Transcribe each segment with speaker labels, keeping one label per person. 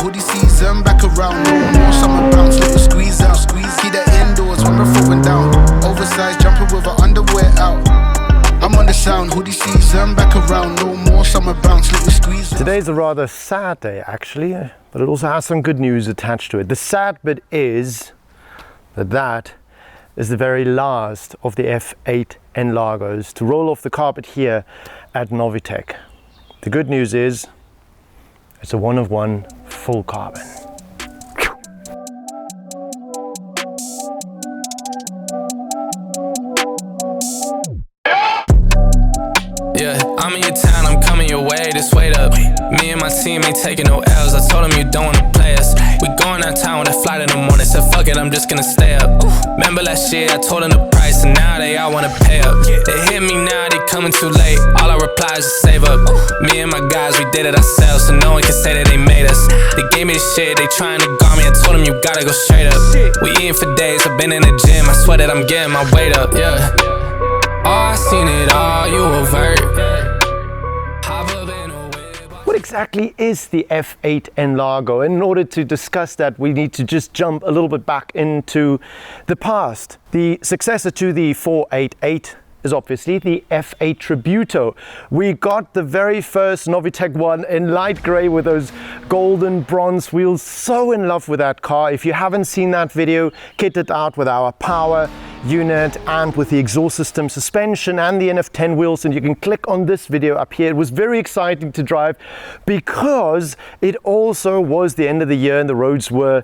Speaker 1: hoodie season, back around. No more summer bounce, little squeeze out. Keep that indoors when we're throwing down. Oversized jumping with her underwear out. I'm on the sound, hoodie season, back around. No more summer bounce, little squeeze out.
Speaker 2: Today's a rather sad day actually, but it also has some good news attached to it. The sad bit is that is the very last of the F8 N-Largos to roll off the carpet here at Novitec. The good news is it's a one-of-one full carbon.
Speaker 3: Yeah, I'm in your town, I'm coming your way, just wait up. Me and my team ain't taking no L's, I told them you don't wanna play us. We going out town with a flight in the morning, said fuck it, I'm just gonna stay up. Remember last year, I told them the price, and now they all wanna pay up. They hit me now, they coming too late, all I reply is just save up. Me and my guys, we did it ourselves, so no one can say that they made us. They gave me the shit, they trying to guard me, I told them you gotta go straight up. We eating for days, I've been in the gym, I swear that I'm getting my weight up, yeah. Oh, I seen it all, you avert.
Speaker 2: What exactly is the F8 N-Largo? In order to discuss that, we need to just jump a little bit back into the past. The successor to the 488 is obviously the F8 Tributo. We got the very first Novitec one in light grey with those golden bronze wheels. So in love with that car. If you haven't seen that video, kitted out with our power unit and with the exhaust system, suspension and the NF10 wheels, and you can click on this video up here. It was very exciting to drive because it also was the end of the year and the roads were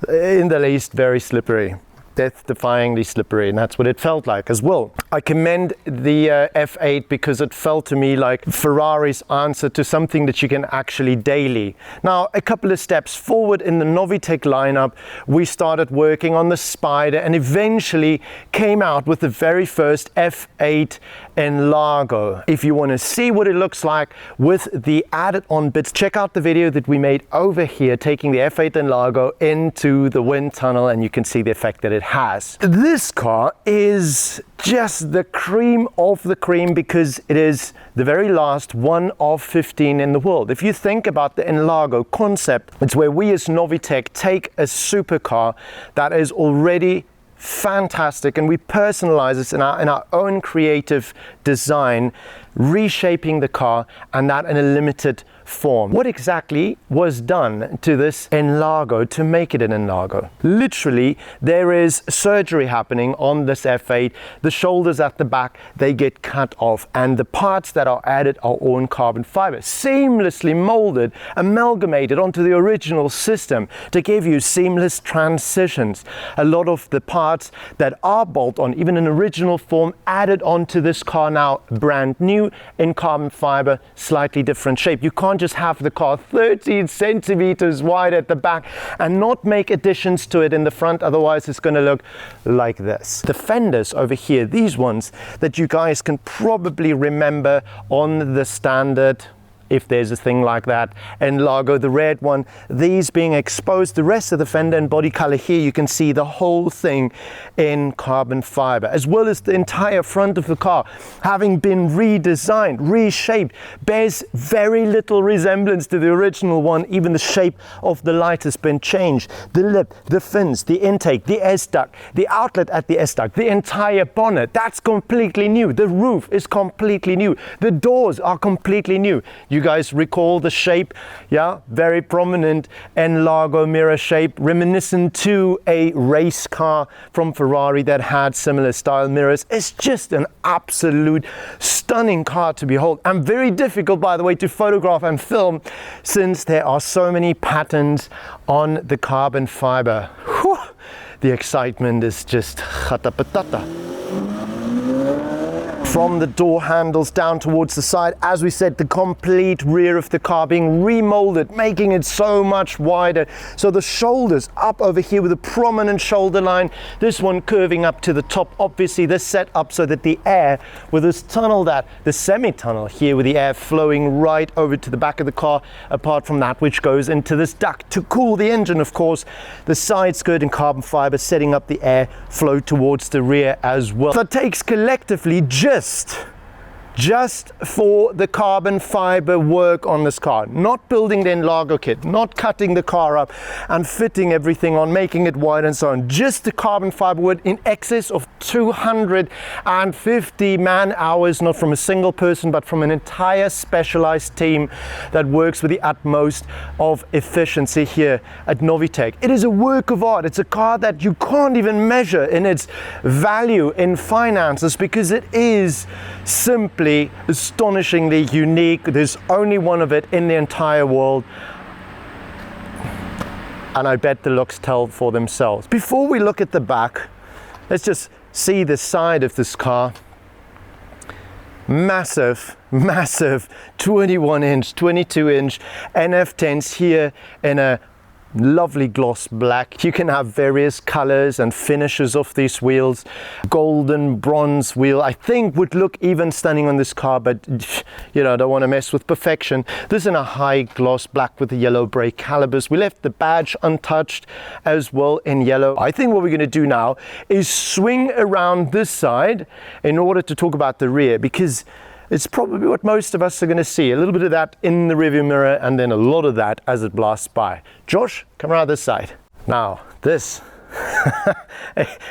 Speaker 2: in the least very slippery. Death-defyingly slippery, and that's what it felt like as well. I commend the F8 because it felt to me like Ferrari's answer to something that you can actually daily. Now, a couple of steps forward in the Novitec lineup, we started working on the Spider and eventually came out with the very first F8 N-Largo. If you want to see what it looks like with the added on bits, check out the video that we made over here taking the F8 N-Largo into the wind tunnel, and you can see the effect that it has. This car is just the cream of the cream because it is the very last one of 15 in the world. If you think about the N-Largo concept, it's where we as Novitec take a supercar that is already fantastic and we personalize this in our own creative design, reshaping the car, and that in a limited form. What exactly was done to this N-Largo to make it an N-Largo? Literally, there is surgery happening on this F8. The shoulders at the back, they get cut off, and the parts that are added are all in carbon fiber, seamlessly molded, amalgamated onto the original system to give you seamless transitions. A lot of the parts that are bolt-on, even in original form, added onto this car now, brand new in carbon fiber, slightly different shape. You can't just have the car 13 centimeters wide at the back and not make additions to it in the front, otherwise it's going to look like this. The fenders over here, these ones that you guys can probably remember on the standard, if there's a thing like that, N-Largo, the red one, these being exposed, the rest of the fender and body color here, you can see the whole thing in carbon fiber, as well as the entire front of the car having been redesigned, reshaped, bears very little resemblance to the original one. Even the shape of the light has been changed. The lip, the fins, the intake, the S-duct, the outlet at the S-duct, the entire bonnet, that's completely new. The roof is completely new. The doors are completely new. You guys recall the shape? Yeah, very prominent N-Largo mirror shape, reminiscent to a race car from Ferrari that had similar style mirrors. It's just an absolute stunning car to behold, and very difficult, by the way, to photograph and film since there are so many patterns on the carbon fiber. Whew, the excitement is just chata patata. From the door handles down towards the side, as we said, the complete rear of the car being remolded, making it so much wider. So the shoulders up over here with a prominent shoulder line, this one curving up to the top. Obviously this set up so that the air with this tunnel, the semi-tunnel here with the air flowing right over to the back of the car, apart from that which goes into this duct to cool the engine, of course. The side skirt in carbon fiber setting up the air flow towards the rear as well. That takes collectively just just for the carbon fiber work on this car, not building the NLargo kit, not cutting the car up and fitting everything on, making it wide and so on, just the carbon fiber wood in excess of 250 man hours, not from a single person but from an entire specialized team that works with the utmost of efficiency here at Novitec. It is a work of art. It's a car that you can't even measure in its value in finances because it is simply astonishingly unique. There's only one of it in the entire world, and I bet the looks tell for themselves. Before we look at the back, let's just see the side of this car. Massive 21-inch 22-inch NF10s here in a lovely gloss black. You can have various colors and finishes of these wheels. Golden bronze wheel I think would look even stunning on this car, but you know, I don't want to mess with perfection. This in a high gloss black with the yellow brake calipers. We left the badge untouched as well in yellow. I think what we're going to do now is swing around this side in order to talk about the rear, because it's probably what most of us are going to see. A little bit of that in the rearview mirror and then a lot of that as it blasts by. Josh, come around this side. Now, this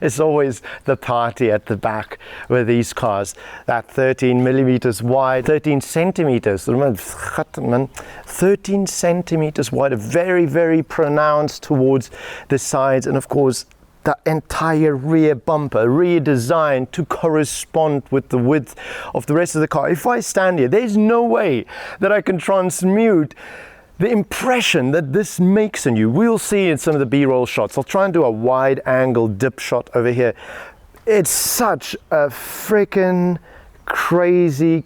Speaker 2: is always the party at the back with these cars. That 13 millimeters wide, 13 centimeters, 13 centimeters wide, very, very pronounced towards the sides, and of course, the entire rear bumper redesigned to correspond with the width of the rest of the car. If I stand here, there's no way that I can transmute the impression that this makes on you. We'll see in some of the B-roll shots. I'll try and do a wide angle dip shot over here. It's such a freaking crazy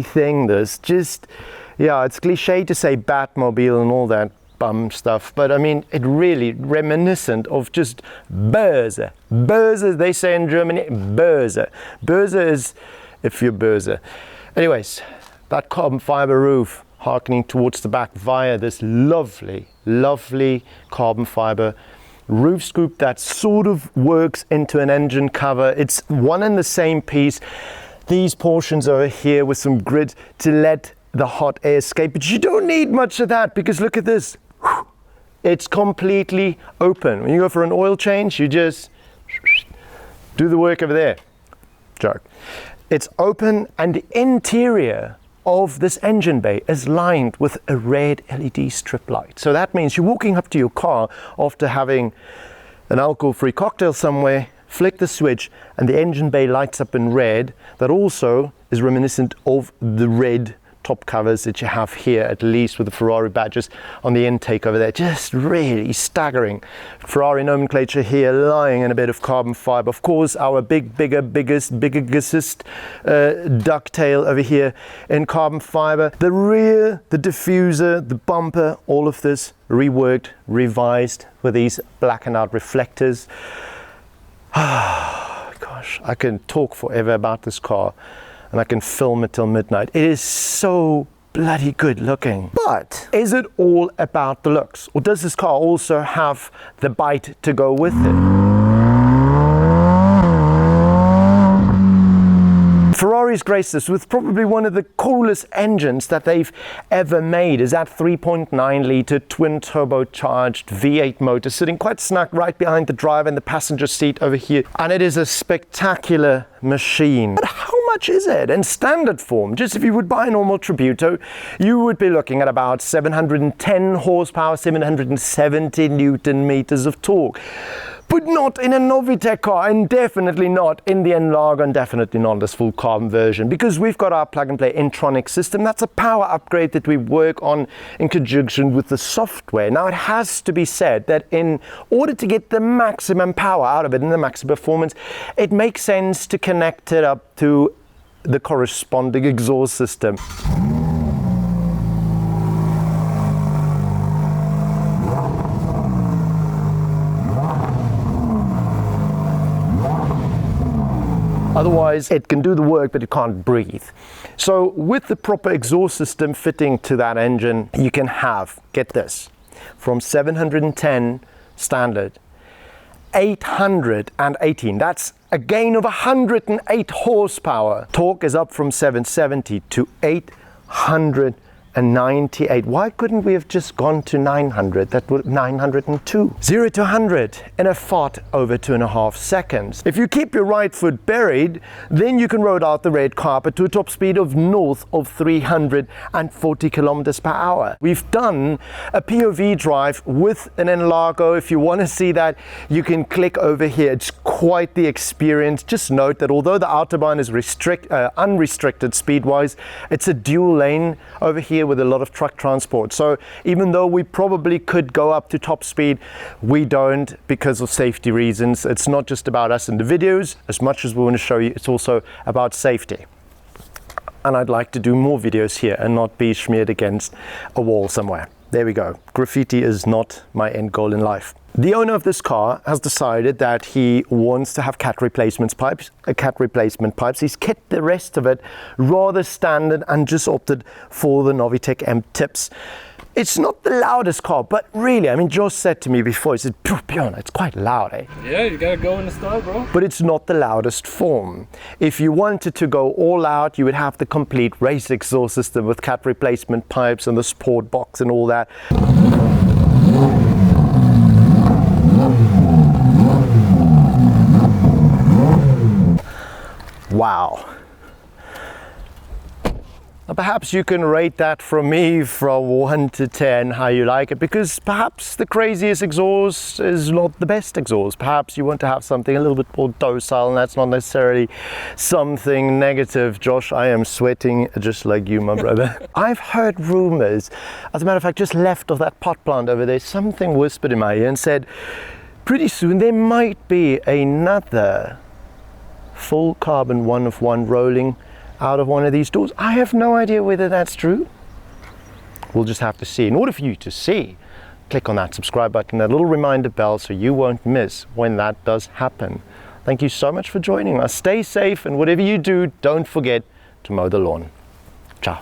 Speaker 2: thing, this. Just, yeah, it's cliche to say Batmobile and all that bum stuff, but I mean, it really reminiscent of just Börse. Börse, they say in Germany, Börse. Börse is if you're Börse. Anyways, that carbon fiber roof harkening towards the back via this lovely carbon fiber roof scoop that sort of works into an engine cover. It's one and the same piece. These portions over here with some grid to let the hot air escape, but you don't need much of that because look at this. It's completely open. When you go for an oil change, you just do the work over there. Joke. It's open, and the interior of this engine bay is lined with a red LED strip light. So that means you're walking up to your car after having an alcohol-free cocktail somewhere, flick the switch, and the engine bay lights up in red. That also is reminiscent of the red top covers that you have here, at least with the Ferrari badges on the intake over there. Just really staggering Ferrari nomenclature here, lying in a bit of carbon fiber. Of course, our biggest ducktail over here in carbon fiber. The rear, the diffuser, the bumper, all of this reworked, revised with these blackened out reflectors. Gosh, I can talk forever about this car, and I can film it till midnight. It is so bloody good looking. But is it all about the looks? Or does this car also have the bite to go with it? Ferrari's graced us with probably one of the coolest engines that they've ever made. Is that 3.9 litre twin turbocharged V8 motor sitting quite snug right behind the driver and the passenger seat over here. And it is a spectacular machine. But how much is it in standard form? Just if you would buy a normal Tributo, you would be looking at about 710 horsepower, 770 Newton meters of torque. But not in a Novitec car, and definitely not in the NLargo, and definitely not this full carbon version, because we've got our plug-and-play Intronic system. That's a power upgrade that we work on in conjunction with the software. Now, it has to be said that in order to get the maximum power out of it and the maximum performance, it makes sense to connect it up to the corresponding exhaust system. Otherwise, it can do the work, but it can't breathe. So with the proper exhaust system fitting to that engine, you can have, get this, from 710 standard 818. That's a gain of 108 horsepower. Torque is up from 770 to 898. Why couldn't we have just gone to 900? That would 902. 0 to 100 in a fart over 2.5 seconds. If you keep your right foot buried, then you can roll out the red carpet to a top speed of north of 340 kilometers per hour. We've done a POV drive with an NLargo. If you want to see that, you can click over here. It's quite the experience. Just note that although the Autobahn is unrestricted speed-wise, it's a dual lane over here with a lot of truck transport. So even though we probably could go up to top speed, we don't because of safety reasons. It's not just about us in the videos. As much as we want to show you, it's also about safety. And I'd like to do more videos here and not be smeared against a wall somewhere. There we go. Graffiti is not my end goal in life. The owner of this car has decided that he wants to have cat replacement pipes. He's kept the rest of it rather standard and just opted for the Novitec M tips. It's not the loudest car, but really, I mean, Josh said to me before, he said, Bjorn, it's quite loud, eh?
Speaker 4: Yeah, you gotta go in the style, bro.
Speaker 2: But it's not the loudest form. If you wanted to go all out, you would have the complete race exhaust system with cat replacement pipes and the sport box and all that. Wow. Now, perhaps you can rate that from me from 1 to 10 how you like it, because perhaps the craziest exhaust is not the best exhaust. Perhaps you want to have something a little bit more docile, and that's not necessarily something negative. Josh, I am sweating just like you, my brother. I've heard rumors, as a matter of fact, just left of that pot plant over there, something whispered in my ear and said, pretty soon there might be another full carbon 1-of-1 rolling out of one of these doors. I have no idea whether that's true. We'll just have to see. In order for you to see, click on that subscribe button, that little reminder bell, so you won't miss when that does happen. Thank you so much for joining us. Stay safe, and whatever you do, don't forget to mow the lawn. Ciao.